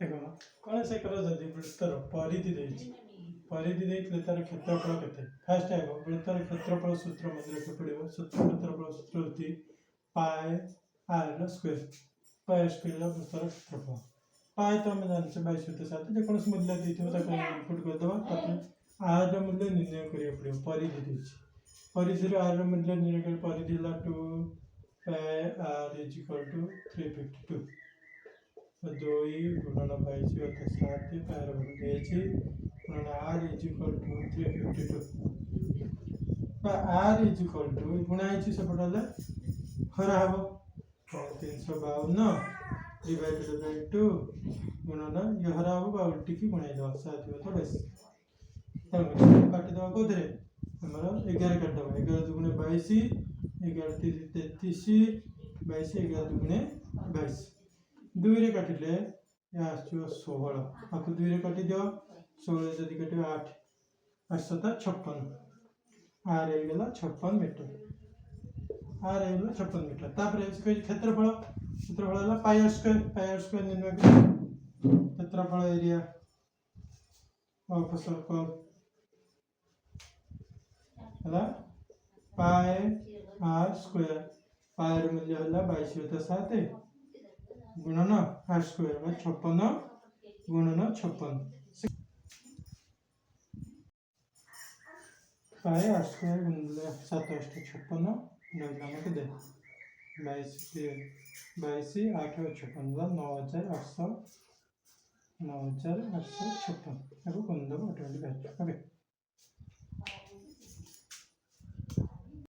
देख कौन से कर जदि वृत्तर परिधि परिधि देते तार क्षेत्रफल के फास्ट आग वृत्तर क्षेत्रफल सूत्र मन रखा पड़ो सूत्र क्षेत्रफल सूत्र होती पाए आर स्क्वेयर पाए स्क्वेयर वृत्तर क्षेत्रफल पाए तो आम जानते 22/7 जेकोसी मूल्य देते इनपुट करदे आर मूल्य निर्णय करा पड़ो परिधि परिधि आर मूल्य निर्णय कर परिधि 2 पाए आर इज इक्वल टू 352 2 गुणन 22/7 पैर गुणन r is equal to 352 r is equal to गुणा सेपटे हरा हम 352 डिवाइडेड बाय 2 गुणन ये हरा हम उल्टी की गुणा 7 22 काटिद कौन आमर 11 काटद 11 दुगुणे 22 11 3 33 22 11 दुगुणे 22 2 रे काटिले आसो 16 आपको 2 रे काटि दियो 16 जदि काटे 8 856 आर ए गला 56 मीटर आर ए गला 56 मीटर तापर क्षेत्रफल क्षेत्रफल पाई आर स्क्वायर निर्णय कर क्षेत्रफल एरिया ऑफ सर्कल हला पाई आर स्क्वायर पाई र मूल्य हला 22/7 गुणन आर स्क्वायर 56 गुणन 56 पाई आर स्क्वायर गुणन 7 8 56 नमक दे 22 8 56 9856 9856 गुण दब ऑटोमेटिक ओके।